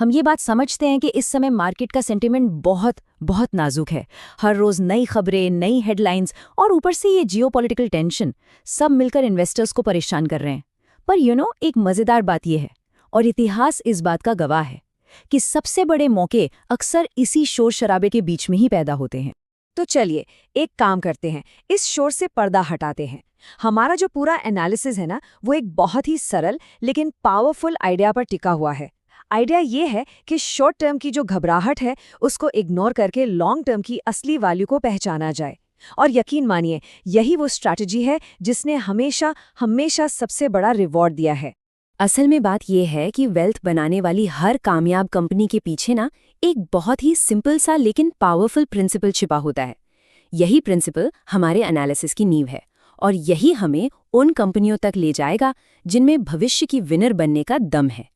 हम ये बात समझते हैं कि इस समय मार्केट का सेंटिमेंट बहुत बहुत नाजुक है। हर रोज नई खबरें, नई हेडलाइंस और ऊपर से ये जियोपॉलिटिकल टेंशन सब मिलकर इन्वेस्टर्स को परेशान कर रहे हैं। पर एक मजेदार बात यह है, और इतिहास इस बात का गवाह है, कि सबसे बड़े मौके अक्सर इसी शोर शराबे के बीच में ही पैदा होते हैं। तो चलिए एक काम करते हैं, इस शोर से पर्दा हटाते हैं। हमारा जो पूरा एनालिसिस है ना, वो एक बहुत ही सरल लेकिन पावरफुल आइडिया पर टिका हुआ है। आइडिया ये है कि शॉर्ट टर्म की जो घबराहट है उसको इग्नोर करके लॉन्ग टर्म की असली वैल्यू को पहचाना जाए। और यकीन मानिए, यही वो स्ट्रैटेजी है जिसने हमेशा हमेशा सबसे बड़ा रिवॉर्ड दिया है। असल में बात यह है कि वेल्थ बनाने वाली हर कामयाब कंपनी के पीछे ना एक बहुत ही सिंपल सा लेकिन पावरफुल प्रिंसिपल छिपा होता है। यही प्रिंसिपल हमारे एनालिसिस की नींव है, और यही हमें उन कंपनियों तक ले जाएगा जिनमें भविष्य की विनर बनने का दम है।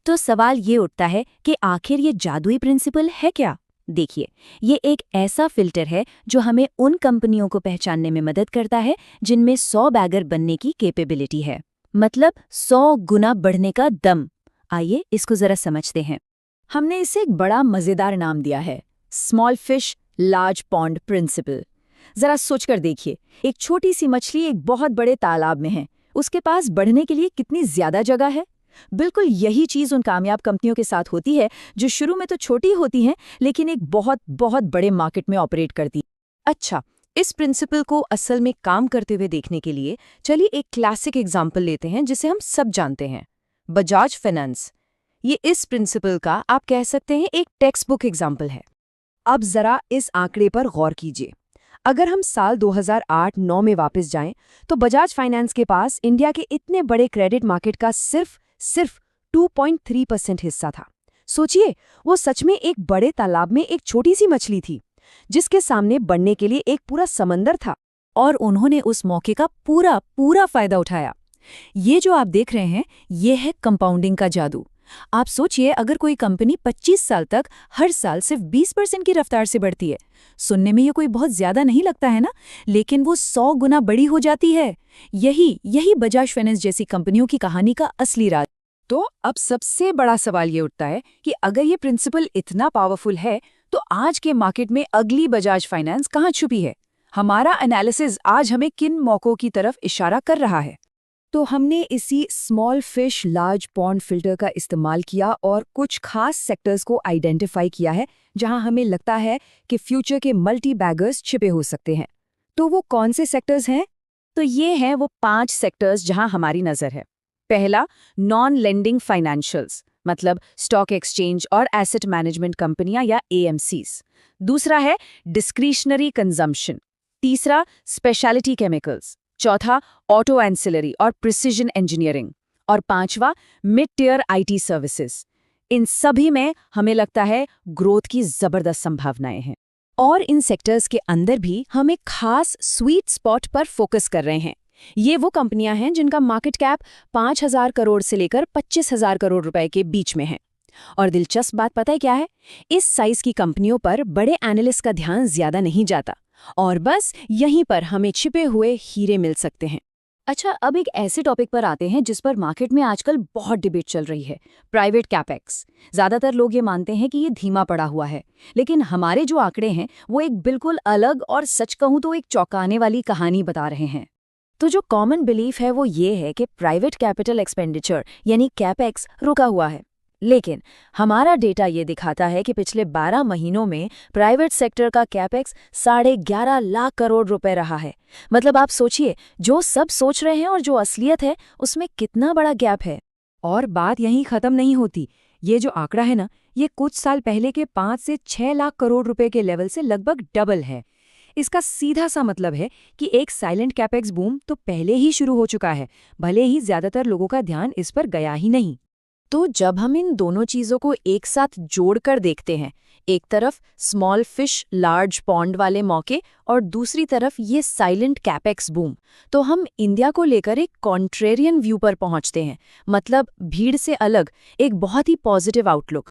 तो सवाल ये उठता है कि आखिर ये जादुई प्रिंसिपल है क्या? देखिए, ये एक ऐसा फिल्टर है जो हमें उन कंपनियों को पहचानने में मदद करता है जिनमें 100 बैगर बनने की कैपेबिलिटी है, मतलब 100 गुना बढ़ने का दम। आइए इसको जरा समझते हैं। हमने इसे एक बड़ा मजेदार नाम दिया है, small fish large pond principle. जरा सोचकर देखिए, एक छोटी सी मछली एक बहुत बड़े तालाब में है, उसके पास बढ़ने के लिए कितनी ज्यादा जगह है। बिल्कुल यही चीज उन कामयाब कंपनियों के साथ होती है जो शुरू में तो छोटी होती हैं लेकिन एक बहुत बहुत बड़े मार्केट में ऑपरेट करती। अच्छा, इस प्रिंसिपल को असल में काम करते हुए देखने के लिए चलिए एक क्लासिक एग्जाम्पल लेते हैं जिसे हम सब जानते हैं, बजाज फाइनेंस। ये इस प्रिंसिपल का आप कह सकते हैं एक टेक्स्ट बुक एग्जाम्पल है। अब जरा इस आंकड़े पर गौर कीजिए। अगर हम साल 2008-9 में वापस जाएं, तो बजाज फाइनेंस के पास इंडिया के इतने बड़े क्रेडिट मार्केट का सिर्फ 2.3% हिस्सा था। सोचिए, वो सच में एक बड़े तालाब में एक छोटी सी मछली थी, जिसके सामने बढ़ने के लिए एक पूरा समंदर था। और उन्होंने उस मौके का पूरा पूरा फायदा उठाया। ये जो आप देख रहे हैं, ये है कंपाउंडिंग का जादू। आप सोचिए, अगर कोई कंपनी 25 साल तक हर साल सिर्फ 20% की रफ्तार से बढ़ती है, सुनने में ये कोई बहुत ज्यादा नहीं लगता है ना, लेकिन वो 100 गुना बड़ी हो जाती है। यही बजाज फाइनेंस जैसी कंपनियों की कहानी का असली राज। तो अब सबसे बड़ा सवाल ये उठता है कि अगर ये प्रिंसिपल इतना पावरफुल है, तो आज के मार्केट में अगली बजाज फाइनेंस कहाँ छुपी है? हमारा एनालिसिस आज हमें किन मौकों की तरफ इशारा कर रहा है? तो हमने इसी small fish large pond filter का इस्तेमाल किया और कुछ खास सेक्टर्स को आइडेंटिफाई किया है जहां हमें लगता है कि फ्यूचर के मल्टी बैगर्स छिपे हो सकते हैं। तो वो कौन से सेक्टर्स हैं? तो ये हैं वो 5 सेक्टर्स जहां हमारी नजर है। पहला, नॉन लेंडिंग फाइनेंशियल्स, मतलब स्टॉक एक्सचेंज और एसेट मैनेजमेंट कंपनियां या एएमसीज। दूसरा है डिस्क्रिशनरी कंजम्पशन। तीसरा, स्पेशलिटी केमिकल्स। चौथा, ऑटो एंसिलरी और प्रिसिजन इंजीनियरिंग। और पांचवा, मिड टियर आईटी सर्विसेज। इन सभी में हमें लगता है ग्रोथ की जबरदस्त संभावनाएं हैं। और इन सेक्टर्स के अंदर भी हम एक खास स्वीट स्पॉट पर फोकस कर रहे हैं। ये वो कंपनियां हैं जिनका मार्केट कैप 5,000 करोड़ से लेकर 25,000 करोड़ रुपए के बीच में है। और दिलचस्प बात पता है क्या है? इस साइज की कंपनियों पर बड़े एनालिस्ट का ध्यान ज्यादा नहीं जाता, और बस यहीं पर हमें छिपे हुए हीरे मिल सकते हैं। अच्छा, अब एक ऐसे टॉपिक पर आते हैं जिस पर मार्केट में आजकल बहुत डिबेट चल रही है, प्राइवेट कैपेक्स। ज्यादातर लोग ये मानते हैं कि ये धीमा पड़ा हुआ है, लेकिन हमारे जो आंकड़े हैं वो एक बिल्कुल अलग और सच कहूं तो एक चौंकाने वाली कहानी बता रहे हैं। तो जो कॉमन बिलीफ है वो ये है कि प्राइवेट कैपिटल एक्सपेंडिचर यानी कैपेक्स रुका हुआ है, लेकिन हमारा डेटा ये दिखाता है कि पिछले 12 महीनों में प्राइवेट सेक्टर का कैपेक्स 11.5 लाख करोड़ रुपए रहा है। मतलब आप सोचिए, जो सब सोच रहे हैं और जो असलियत है उसमें कितना बड़ा गैप है। और बात यहीं खत्म नहीं होती। ये जो आंकड़ा है ना, ये कुछ साल पहले के 5 से 6 लाख करोड़ रुपए के लेवल से लगभग डबल है। इसका सीधा सा मतलब है कि एक साइलेंट कैपेक्स बूम तो पहले ही शुरू हो चुका है, भले ही ज्यादातर लोगों का ध्यान इस पर गया ही नहीं। तो जब हम इन दोनों चीजों को एक साथ जोड़कर देखते हैं, एक तरफ स्मॉल फिश लार्ज पॉन्ड वाले मौके और दूसरी तरफ ये साइलेंट कैपेक्स बूम, तो हम इंडिया को लेकर एक कॉन्ट्रेरियन व्यू पर पहुंचते हैं। मतलब भीड़ से अलग एक बहुत ही पॉजिटिव आउटलुक।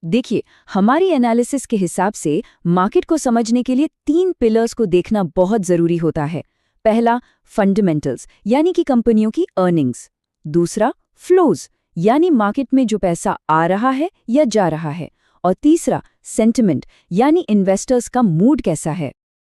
देखिए, हमारी एनालिसिस के हिसाब से मार्केट को समझने के लिए 3 पिलर्स को देखना बहुत जरूरी होता है। पहला, फंडामेंटल्स यानी कि कंपनियों की अर्निंग्स। दूसरा, फ्लोज यानी मार्केट में जो पैसा आ रहा है या जा रहा है। और तीसरा, सेंटिमेंट, यानी इन्वेस्टर्स का मूड कैसा है।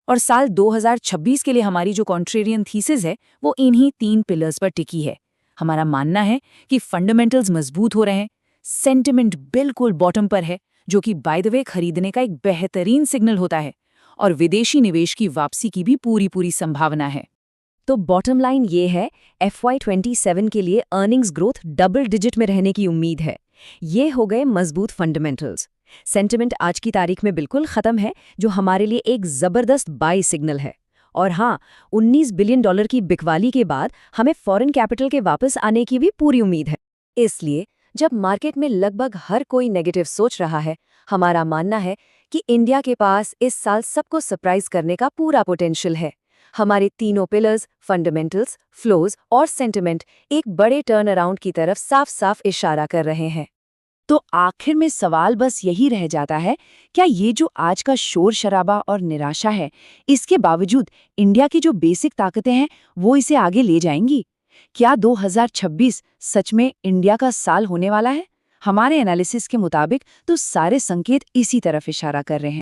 और साल 2026 के लिए हमारी जो कॉन्ट्रेरियन थीसिस है वो इन्हीं 3 पिलर्स पर टिकी है। हमारा मानना है कि फंडामेंटल्स मजबूत हो रहे हैं, सेंटिमेंट बिल्कुल बॉटम पर है, जो कि बाय द वे खरीदने का एक बेहतरीन सिग्नल होता है, और विदेशी निवेश की वापसी की भी पूरी संभावना है। तो बॉटम लाइन ये है, FY27 के लिए अर्निंग्स ग्रोथ डबल डिजिट में रहने की उम्मीद है। ये हो गए मजबूत फंडामेंटल्स। सेंटिमेंट आज की तारीख में बिल्कुल खत्म है, जो हमारे लिए एक जबरदस्त बाई सिग्नल है। और हाँ, $19 बिलियन की बिकवाली के बाद हमें फॉरेन कैपिटल के वापस आने की भी पूरी उम्मीद है। इसलिए जब मार्केट में लगभग हर कोई नेगेटिव सोच रहा है, हमारा मानना है कि इंडिया के पास इस साल सबको सरप्राइज करने का पूरा पोटेंशियल है। हमारे तीनों पिलर्स, फंडामेंटल्स, फ्लोज और सेंटिमेंट एक बड़े टर्न अराउंड की तरफ साफ साफ इशारा कर रहे हैं। तो आखिर में सवाल बस यही रह जाता है, क्या ये जो आज का शोर शराबा और निराशा है, इसके बावजूद इंडिया की जो बेसिक ताकतें हैं वो इसे आगे ले जाएंगी? क्या 2026 सच में इंडिया का साल होने वाला है? हमारे एनालिसिस के मुताबिक तो सारे संकेत इसी तरफ इशारा कर रहे हैं।